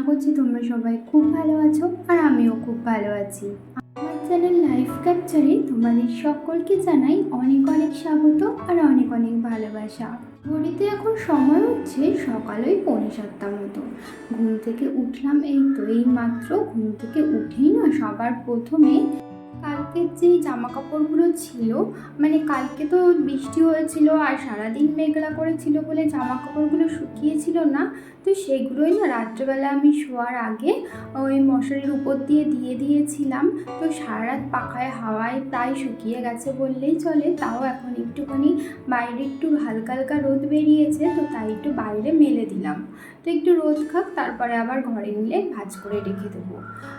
করছি তোমরা সবাই খুব ভালো আছো আর আমিও খুব ভালো আছি। আমার চ্যানেল লাইফ ক্যাপচারে তোমাদের সকলকে জানাই অনেক অনেক স্বাগত আর অনেক অনেক ভালোবাসা। ঘড়িতে এখন সময় হচ্ছে সকাল ওই 6:45 মতো। ঘুম থেকে উঠলাম এই মাত্র। ঘুম থেকে উঠেই না সবার প্রথমে কালকের যেই জামা কাপড়গুলো ছিল, মানে কালকে তো বৃষ্টি হয়েছিল আর সারাদিন মেঘলা করেছিল বলে জামা কাপড়গুলো শুকিয়েছিল না, তো সেগুলোই না রাত্রেবেলা আমি শোয়ার আগে ওই মশারির উপর দিয়ে দিয়েছিলাম। তো সারা রাত পাখায় হাওয়ায় প্রায় শুকিয়ে গেছে বললেই চলে। তাও এখন একটুখানি বাইরে একটু হালকা হালকা রোদ বেরিয়েছে, তো তাই একটু বাইরে মেলে দিলাম। তো একটু রোদ খাক, তারপরে আবার ঘরে নিলে ভাঁজ করে রেখে দেবো।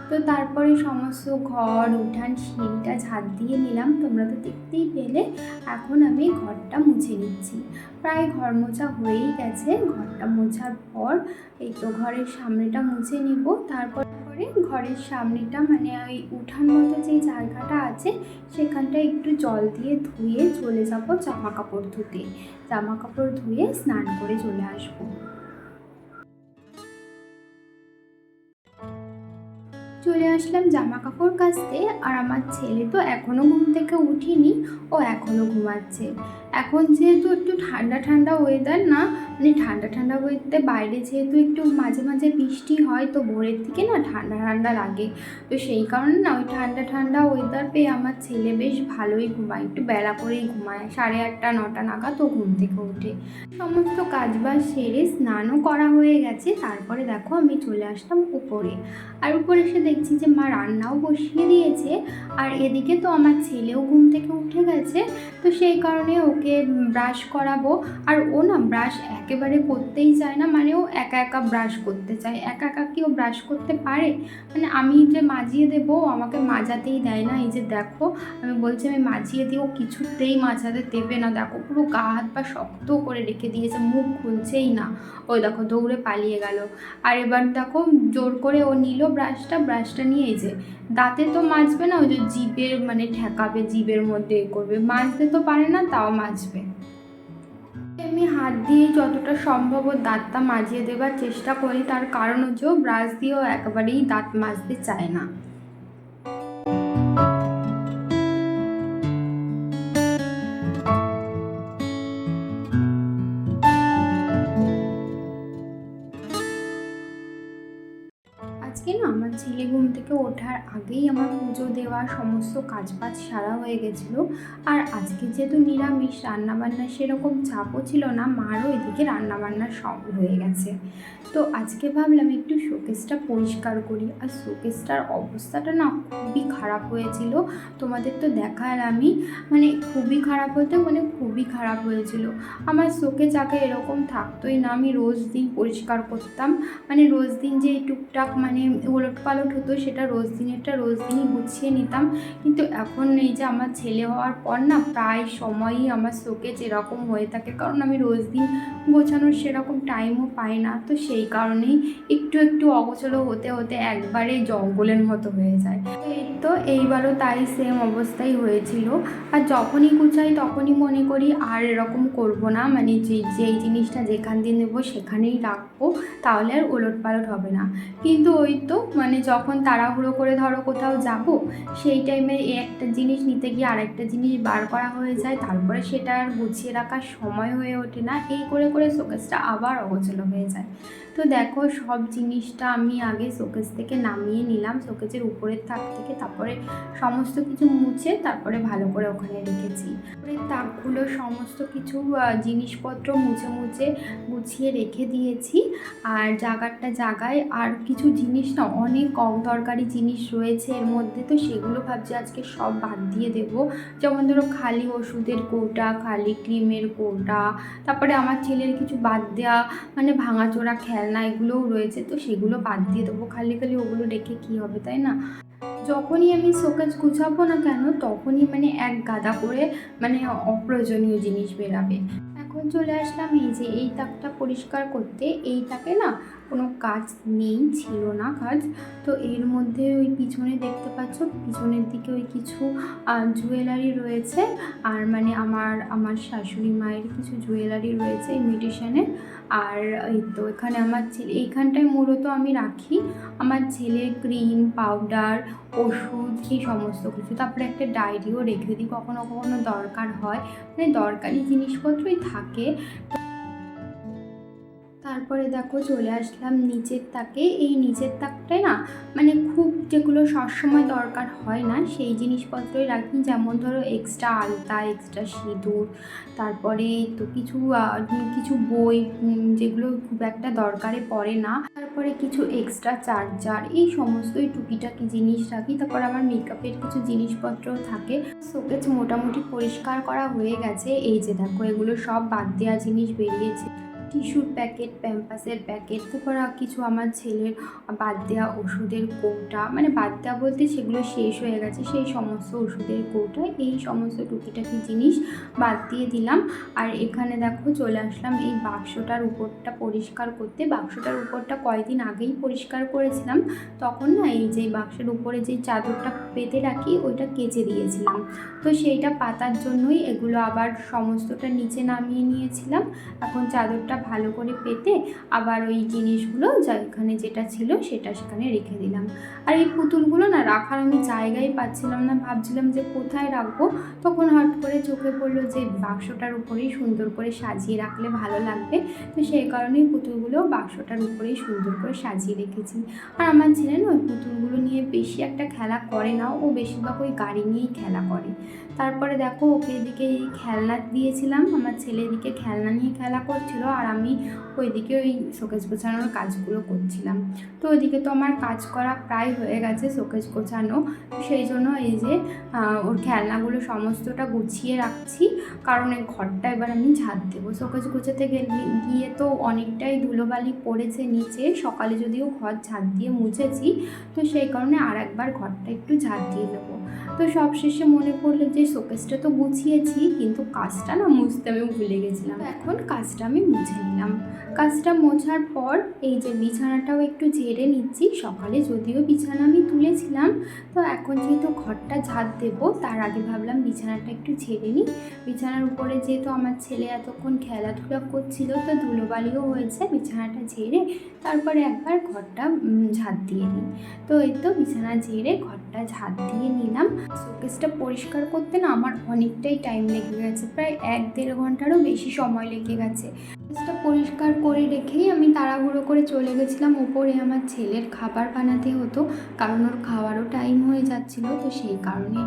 তো তারপরে সমস্ত ঘর উঠান সিঁড়িটা ঝাড় দিয়ে নিলাম, তোমরা তো দেখতেই পেলে। এখন আমি ঘরটা মুছে নিচ্ছি। প্রায় ঘর মোছা হয়েই গেছে। ঘরটা মোছার পর এই তো ঘরের সামনেটা মুছে নিব। তারপরে ঘরের সামনেটা মানে ওই উঠান মতো যে জায়গাটা আছে সেখানটা একটু জল দিয়ে ধুয়ে চলে যাব জামা কাপড় ধুতে। জামা কাপড় ধুয়ে স্নান করে চলে আসবো। চলে আসলাম জামা কাপড় কাচতে। আর আমার ছেলে তো এখনও ঘুম থেকে উঠিনি, ও এখনও ঘুমাচ্ছে। এখন যেহেতু একটু ঠান্ডা ঠান্ডা ওয়েদার না, মানে ঠান্ডা ঠান্ডা বলতে বাইরে যেহেতু একটু মাঝে মাঝে বৃষ্টি হয়, তো ভোরের দিকে না ঠান্ডা ঠান্ডা লাগে। তো সেই কারণে না ওই ঠান্ডা ঠান্ডা ওয়েদার পেয়ে আমার ছেলে বেশ ভালোই ঘুমায়, একটু বেলা করেই ঘুমায়, 8:30 9টা নাগাদ ও ঘুম থেকে ওঠে। সমস্ত কাজবাজ সেরে স্নানও করা হয়ে গেছে। তারপরে দেখো আমি চলে আসলাম উপরে। আর উপরে এসে দেখছি যে মা রান্নাও বসিয়ে দিয়েছে। আর এদিকে তো আমার ছেলেও ঘুম থেকে উঠে গেছে, তো সেই কারণে ওকে ব্রাশ করাবো। আর ও না ব্রাশ একেবারে করতেই চায় না, মানে ও একা একা ব্রাশ করতে চায়। একা একা কি ও ব্রাশ করতে পারে? মানে আমি যে মাজিয়ে দেবো ও আমাকে মাজাতেই দেয় না। এই যে দেখো আমি বলছি আমি মাজিয়ে দিই, ও কিছুতেই মাজাতে দেবে না। দেখো পুরো গা হাত পা শক্ত করে রেখে দিয়েছে, মুখ খুলছেই না। ওই দেখো দৌড়ে পালিয়ে গেল। আর এবার দেখো জোর করে ও নিল ব্রাশটা নিয়ে, এই যে দাঁতে তো মাজবে না, ওই যে জিভের মানে ঠেকাবে, জিভের মধ্যে করবে, মাজতে তো পারে না তাও মাজবে। আমি হাত দিয়ে যতটা সম্ভব ওর দাঁতটা মাজিয়ে দেবার চেষ্টা করি, তার কারণ হচ্ছে ও ব্রাশ দিয়েও একেবারেই দাঁত মাজতে চায় না। আজকে না আমার ছেলে ঘুম থেকে ওঠার আগেই আমার পুজো দেওয়া সমস্ত কাজবাজ সারা হয়ে গেছিলো। আর আজকে যেহেতু নিরামিষ, রান্নাবান্নার সেরকম চাপও ছিল না, মারও এদিকে রান্নাবান্নার সব হয়ে গেছে। তো আজকে ভাবলাম একটু শোকেসটা পরিষ্কার করি। আর শোকেসটার অবস্থাটা না খুবই খারাপ হয়েছিল, তোমাদের তো দেখার আমি, মানে খুবই খারাপ বলতে মানে খুবই খারাপ হয়েছিল। আমার শোকেস আগে এরকম থাকতোই না, আমি রোজ দিন পরিষ্কার করতাম। মানে রোজ দিন যে টুকটাক মানে ওলট পালট হতো সেটা রোজ দিনই গুছিয়ে নিতাম। কিন্তু এখন এই যে আমার ছেলে হওয়ার পর না প্রায় সময়ই আমার শোকেস এরকম হয়ে থাকে, কারণ আমি রোজ দিন গোছানোর সেরকম টাইমও পাই না। তো সেই কারণেই একটু একটু অগোছালো হতে হতে একবারে জঙ্গলের মতো হয়ে যায়। তো এইবারও তাই সেম অবস্থাই হয়েছিল। আর যখনই গুছাই তখনই মনে করি আর এরকম করব না, মানে যেই জিনিসটা যেখান দিয়ে নেবো সেখানেই রাখবো, তাহলে আর ওলট পালট হবে না। কিন্তু ওই তো মানে যখন তাড়াহুড়ো করে ধরো কোথাও যাব, সেই টাইমে একটা জিনিস নিতে গিয়ে আরেকটা জিনিস বার করা হয়ে যায়, তারপরে সেটা আর গুছিয়ে রাখার সময় হয়ে ওঠে না। এই করে করে শোকেসটা আবার অগোছালো হয়ে যায়। তো দেখো সব জিনিসটা আমি আগে শোকেস থেকে নামিয়ে নিলাম, শোকেসের উপরের তাক থেকে, তারপরে সমস্ত কিছু মুছে তারপরে ভালো করে ওখানে রেখেছি। তাকগুলো সমস্ত কিছু জিনিসপত্র মুছে মুছে গুছিয়ে রেখে দিয়েছি। আর জায়গায় আর কিছু জিনিস না অনেক কম দরকারি জিনিস রয়েছে এর মধ্যে, তো সেগুলো ভাবছি আজকে সব বাদ দিয়ে দেবো। যেমন ধরো খালি ওষুধের কৌটা, খালি ক্রিমের কৌটা, তারপরে আমার ছেলের কিছু বাদ দেওয়া মানে ভাঙাচোরা খেলনা এগুলোও রয়েছে, তো সেগুলো বাদ দিয়ে দেবো। খালি ওগুলো রেখে কী হবে, তাই না? যখনই আমি শোকেস গুছাবো না কেন তখনই মানে এক গাদা করে মানে অপ্রয়োজনীয় জিনিস বেরাবে। এখন চলে আসলাম এই যে এই তাকটা পরিষ্কার করতে। এই তাকে না কোনো কাজ নেই, ছিল না কাজ। তো এর মধ্যে ওই পিছনে দেখতে পাচ্ছ, পিছনের দিকে ওই কিছু জুয়েলারি রয়েছে। আর মানে আমার শাশুড়ি মায়ের কিছু জুয়েলারি রয়েছে ইমিটেশনের। আর এই তো এখানে আমার ছেলে, এইখানটায় মূলত আমি রাখি আমার ছেলের ক্রিম, পাউডার, ওষুধ, এই সমস্ত কিছু। তারপরে একটা ডায়েরিও রেখে দিই, কখনো কখনো দরকার হয়, মানে দরকারি জিনিসপত্রই থাকে। তারপরে দেখো চলে আসলাম নিচের তাকে। এই নিচের তাকটায় না মানে খুব যেগুলো সবসময় দরকার হয় না সেই জিনিসপত্রই রাখি, যেমন ধরো এক্সট্রা আলতা, এক্সট্রা সিঁদুর, তারপরে তো কিছু বই যেগুলো খুব একটা দরকারে পড়ে না, তারপরে কিছু এক্সট্রা চার্জার, এই সমস্তই টুকিটাকি জিনিস রাখি। তারপর আমার মেকআপের কিছু জিনিসপত্র থাকে। শোকেস মোটামুটি পরিষ্কার করা হয়ে গেছে। এই যে দেখো এগুলো সব বাদ দেওয়া জিনিস বেরিয়েছে, টিস্যুর প্যাকেট, প্যাম্পাসের প্যাকেট, তারপর কিছু আমার ছেলের বাদ দেওয়া ওষুধের কৌটা, মানে বাদ দেওয়া বলতে সেগুলো শেষ হয়ে গেছে সেই সমস্ত ওষুধের কৌটা, এই সমস্ত টুকিটাকি জিনিস বাদ দিয়ে দিলাম। আর এখানে দেখো চলে আসলাম এই বাক্সটার উপরটা পরিষ্কার করতে। বাক্সটার উপরটা কয়েকদিন আগেই পরিষ্কার করেছিলাম, তখন না এই যে বাক্সের উপরে যে চাদরটা পেতে রাখি ওইটা কেচে দিয়েছিলাম, তো সেইটা পাতার জন্যই এগুলো আবার সমস্তটা নিচে নামিয়ে নিয়েছিলাম। এখন চাদরটা ভালো করে পেতে আবার ওই জিনিসগুলো যা এখানে যেটা ছিল সেটা সেখানে রেখে দিলাম। আর এই পুতুলগুলো না রাখার আমি জায়গাই পাচ্ছিলাম না, ভাবছিলাম যে কোথায় রাখবো। তখন হট করে চোখে পড়লো যে বাক্সটার উপরেই সুন্দর করে সাজিয়ে রাখলে ভালো লাগবে, তো সেই কারণেই পুতুলগুলো বাক্সটার উপরেই সুন্দর করে সাজিয়ে রেখেছি। আর আমার ছেলে না ওই পুতুলগুলো নিয়ে বেশি একটা খেলা করে না, ও বেশিরভাগ ওই গাড়ি নিয়েই খেলা করে। তারপরে দেখো ওকে এদিকে এই খেলনা দিয়েছিলাম, আমার ছেলে এদিকে খেলনা নিয়ে খেলা করছিল আর আমি ওইদিকে ওই শোকেস গোছানোর কাজগুলো করছিলাম। তো ওইদিকে তো আমার কাজ করা প্রায় হয়ে গেছে, শোকেস গোছানো, সেই জন্য এই যে ওর খেলনাগুলো সমস্তটা গুছিয়ে রাখছি, কারণ এই ঘরটা এবার আমি ঝাড় দেবো। শোকেস গোছাতে গিয়ে তো অনেকটাই ধুলোবালি পড়েছে নিচে, সকালে যদিও ঘর ঝাড় দিয়ে মুছেছি, তো সেই কারণে আর একবার ঘরটা একটু ঝাড় দিয়ে দেবো। তো সব শেষে মনে পড়লো যে শোকেসটা তো গুছিয়েছি, কিন্তু কাজটা না মুছতে আমি ভুলে গেছিলাম। এখন কাজটা আমি মুছে নিলাম। কাজটা মোছার পর এই যে বিছানাটাও একটু ঝেড়ে নিচ্ছি। সকালে যদিও বিছানা আমি তুলেছিলাম, তো এখন যেহেতু ঘরটা ঝাড় দেবো তার আগে ভাবলাম বিছানাটা একটু ঝেড়ে নিই। বিছানার উপরে যেহেতু আমার ছেলে এতক্ষণ খেলাধুলা করছিল, তো ধুলোবালিও হয়েছে, বিছানাটা ঝেড়ে তারপরে একবার ঘরটা ঝাড় দিয়ে নিই। তো এই তো বিছানা ঝেড়ে ঘরটা ঝাড় দিয়ে নিলাম। শোকেসটা পরিষ্কার করতে না আমার অনেকটাই টাইম লেগে গেছে, প্রায় 1-1.5 ঘন্টারও বেশি সময় লেগে গেছে। শোকেসটা পরিষ্কার করে রেখেই আমি তাড়াহুড়ো করে চলে গেছিলাম ওপরে, আমার ছেলের খাবার বানাতে হতো, কারণ ওর খাওয়ারও টাইম হয়ে যাচ্ছিলো, তো সেই কারণে।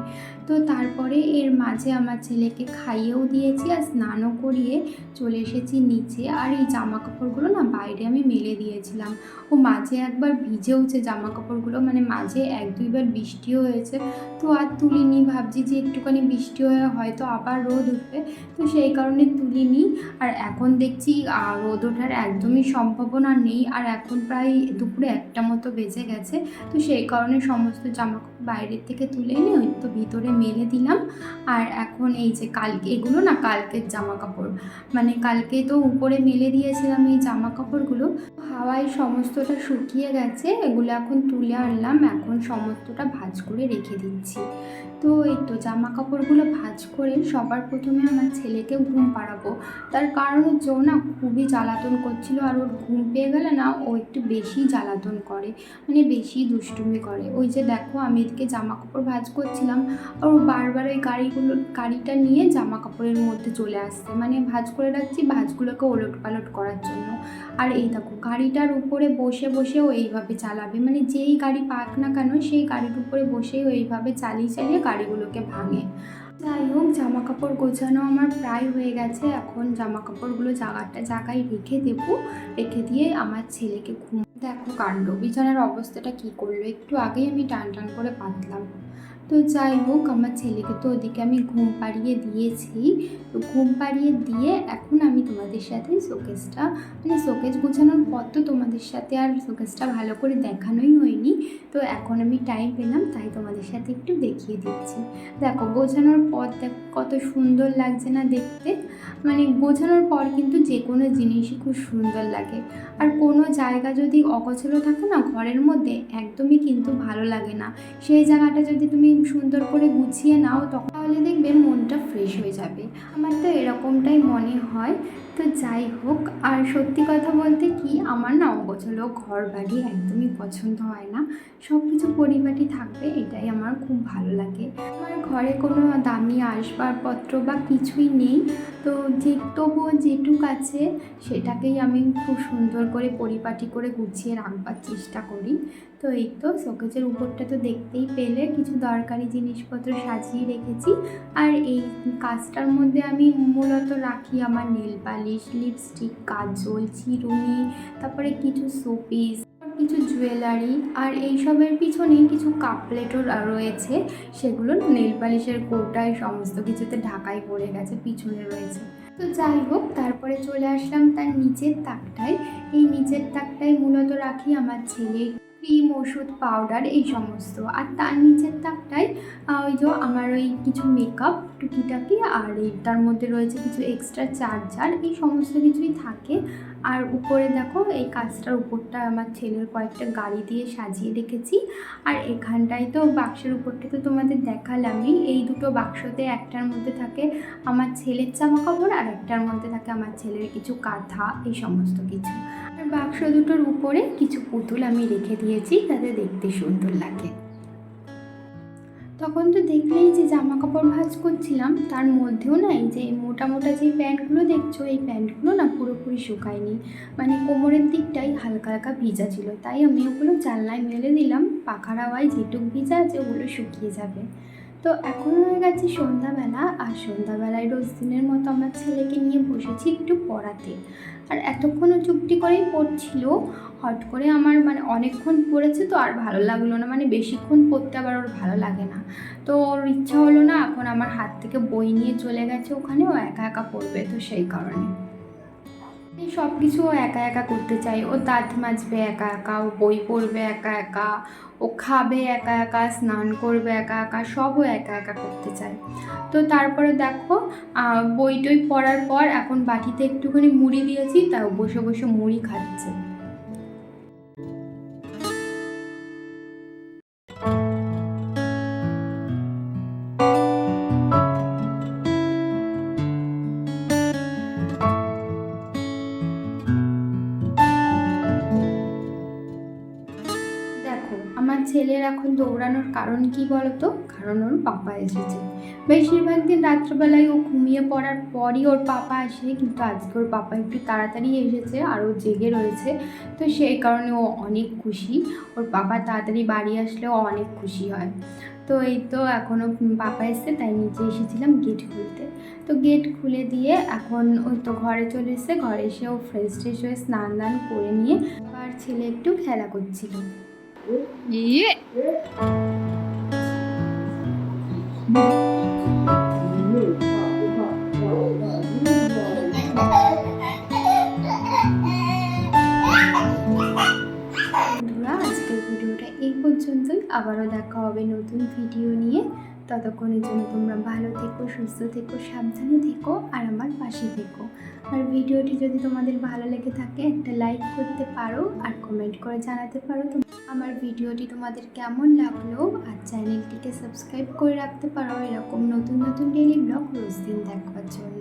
তো তারপরে এর মাঝে আমার ছেলেকে খাইয়েও দিয়েছি আর স্নানও করিয়ে চলে এসেছি নিচে। আর এই জামা কাপড়গুলো না বাইরে আমি মেলে দিয়েছিলাম, ও মাঝে একবার ভিজেওছে জামা কাপড়গুলো, মানে মাঝে 1-2 বার বৃষ্টিও হয়েছে, তো আর তুলিনি, ভাবছি যে একটুখানি বৃষ্টি হয়ে হয়তো আবার রোদ উঠবে, তো সেই কারণে তুলিনি। আর এখন দেখছি রোদ ওঠার একদমই সম্ভাবনা নেই, আর এখন প্রায় দুপুরে 1টা মতো বেজে গেছে, তো সেই কারণে সমস্ত জামা কাপড় বাইরের থেকে তুলে এনে ওই তো ভিতরে মেলে দিলাম। আর এখন এই যে কালকে এগুলো না কালকের জামা কাপড়, মানে কালকে তো উপরে মেলে দিয়েছিলাম এই জামা কাপড়গুলো, হাওয়ায় সমস্তটা শুকিয়ে গেছে, এগুলো এখন তুলে আনলাম, এখন সমস্তটা ভাঁজ করে রেখে দিচ্ছি। তো এই তো জামা কাপড়গুলো ভাঁজ করে সবার প্রথমে আমার ছেলেকে ঘুম পাড়াবো, তার কারণ হচ্ছে ও না খুবই জ্বালাতন করছিল, আর ওর ঘুম পেয়ে গেলে না ও একটু বেশি জ্বালাতন করে, মানে বেশি দুষ্টুমি করে। ওই যে দেখো আমি এদিকে জামা কাপড় ভাঁজ করছিলাম আর ও বারবার ওই গাড়িটা নিয়ে জামা কাপড়ের মধ্যে চলে আসছে, মানে ভাঁজ করে রাখছি ভাঁজগুলোকে ওলট পালট করার জন্য। আর এই দেখো গাড়িটার উপরে বসে বসে ও এইভাবে চালাবে, মানে যেই গাড়ি পাক না কেন সেই গাড়ির উপরে বসেই ও এইভাবে চালিয়ে চালিয়ে গাড়িগুলোকে ভাঙে। যাই হোক জামা কাপড় গোছানো আমার প্রায় হয়ে গেছে, এখন জামা কাপড়গুলো জায়গায় রেখে দেবো, রেখে দিয়ে আমার ছেলেকে ঘুম। দেখো কাণ্ড, বিছানার অবস্থাটা কী করলো, একটু আগেই আমি টান টান করে পাতলাম। তো যাই হোক আমার ছেলেকে তো ওদিকে আমি ঘুম পাড়িয়ে দিয়েছি, তো ঘুম পাড়িয়ে দিয়ে এখন আমি তোমাদের সাথে শোকেস গোছানোর পর তো তোমাদের সাথে আর শোকেসটা ভালো করে দেখানোই হয়নি, তো এখন আমি টাইম পেলাম তাই তোমাদের সাথে একটু দেখিয়ে দিচ্ছি। দেখো গোছানোর পর দেখো কত সুন্দর লাগছে না দেখতে। মানে গোছানোর পর কিন্তু যে কোনো জিনিসই খুব সুন্দর লাগে। আর কোনো জায়গা যদি অগোছালো থাকে না ঘরের মধ্যে, একদমই কিন্তু ভালো লাগে না। সেই জায়গাটা যদি তুমি সুন্দর করে গুছিয়ে নাও তাহলে দেখবে মনটা ফ্রেশ হয়ে যাবে। আমার তো এরকমটাই মনে হয়। তো যাই হোক, আর সত্যি কথা বলতে কি, আমার না অগোছালো ঘর বাড়ি একদমই পছন্দ হয় না। সব কিছু পরিপাটি থাকবে, এটাই আমার খুব ভালো লাগে। আমার ঘরে কোনো দামি আসবাবপত্র বা কিছুই নেই, তো তবুও যেটুক আছে সেটাকেই আমি খুব সুন্দর করে পরিপাটি করে গুছিয়ে রাখবার চেষ্টা করি। তো এই তো শোকেজের উপরটা তো দেখতেই পেলে, কিছু দরকারি জিনিসপত্র সাজিয়ে রেখেছি। আর এই কাজটার মধ্যে আমি মূলত রাখি আমার নেল পালিশ, লিপস্টিক, কাজল, চিরুনি, তারপরে কিছু শোপিস, কিছু জুয়েলারি। আর এইসবের পিছনেই কিছু কাপ প্লেটও রয়েছে, সেগুলো নেল পালিশের কৌটায় সমস্ত কিছুতে ঢাকাই পড়ে গেছে, পিছনে রয়েছে। তো যাই হোক, তারপরে চলে আসলাম তার নিচের তাকটায়। এই নিচের তাকটায় মূলত রাখি আমার ছেলে ক্রিম, ওষুধ, পাউডার, এই সমস্ত। আর তার নিচের তাকটায় ওই যে আমার ওই কিছু মেকআপ টুকিটাকি, আর তার মধ্যে রয়েছে কিছু এক্সট্রা চার্জার, এই সমস্ত কিছুই থাকে। আর উপরে দেখো এই কাজটার উপরটা আমার ছেলের কয়েকটা গাড়ি দিয়ে সাজিয়ে রেখেছি। আর এখানটায় তো বাক্সের উপরটা তো তোমাদের দেখালামই। এই দুটো বাক্সতে একটার মধ্যে থাকে আমার ছেলের জামা কাপড়, আর একটার মধ্যে থাকে আমার ছেলের কিছু কাঁথা, এই সমস্ত কিছু। আর বাক্স দুটোর উপরে কিছু পুতুল আমি রেখে দিয়েছি যাতে দেখতে সুন্দর লাগে। তখন তো দেখলেই যে জামা কাপড় ভাঁজ করছিলাম, তার মধ্যেও না এই যে মোটা মোটা যে প্যান্টগুলো দেখছো, এই প্যান্টগুলো না পুরোপুরি শুকায়নি। মানে কোমরের দিকটাই হালকা হালকা ভিজা ছিল, তাই আমি ওগুলো জানলায় মেলে দিলাম। পাখার হাওয়ায় যেটুক ভিজা আছে ওগুলো শুকিয়ে যাবে। তো এখন হয়ে গেছে সন্ধ্যাবেলা, আর সন্ধ্যাবেলায় রোজ দিনের মতো আমার ছেলেকে নিয়ে বসেছি একটু পড়াতে। আর এতক্ষণও চুপটি করেই পড়ছিল। হট করে আমার মানে অনেকক্ষণ পড়েছে তো আর ভালো লাগলো না, মানে বেশিক্ষণ পড়তে আবার ওর ভালো লাগে না। তো ওর ইচ্ছা হলো না, এখন আমার হাত থেকে বই নিয়ে চলে গেছে ওখানে, ও একা একা পড়বে, তো সেই কারণে এই সব কিছু ও একা একা করতে চাই। ও দাঁত মাজবে একা একা, ও বই পড়বে একা একা, ও খাবে একা একা, স্নান করবে একা একা, সবও একা একা করতে চায়। তো তারপরে দেখো বই টই পড়ার পর এখন বাটিতে একটুখানি মুড়ি দিয়েছি, তাও বসে বসে মুড়ি খাচ্ছে। দেখো আমার ছেলের এখন দৌড়ানোর কারণ কি বলতো? কারণ ওর পাপা এসেছে। বেশিরভাগ দিন রাত্রবেলায় ও ঘুমিয়ে পড়ার পরই ওর পাপা আসে, কিন্তু আজকে ওর পাপা একটু তাড়াতাড়ি এসেছে আর ও জেগে রয়েছে। তো সেই কারণে ও অনেক খুশি। ওর পাপা তাড়াতাড়ি বাড়ি আসলে ও অনেক খুশি হয়। তো এই তো এখনও পাপা এসছে, তাই নিচে এসেছিলাম গেট খুলতে। তো গেট খুলে দিয়ে এখন ওই তো ঘরে চলে এসছে। ঘরে এসে ও ফ্রেশ ট্রেশ হয়ে স্নান দান করে নিয়ে আর ছেলে একটু খেলা করছিল। ইয়ে বন্ধুরা, আজকের ভিডিওটা এই পর্যন্তই। আবারও দেখা হবে নতুন ভিডিও নিয়ে। ততক্ষণের জন্য তোমরা ভালো থেকো, সুস্থ থেকো, সাবধানে থেকো, আর আমার পাশে থেকো। আর ভিডিওটি যদি তোমাদের ভালো লেগে থাকে একটা লাইক করতে পারো, আর কমেন্ট করে জানাতে পারো আমার ভিডিওটি তোমাদের কেমন লাগলো। আর চ্যানেলটিকে সাবস্ক্রাইব করে রাখতে পারো এরকম নতুন নতুন ডেইলি ব্লগ রোজ দিন দেখবার জন্য।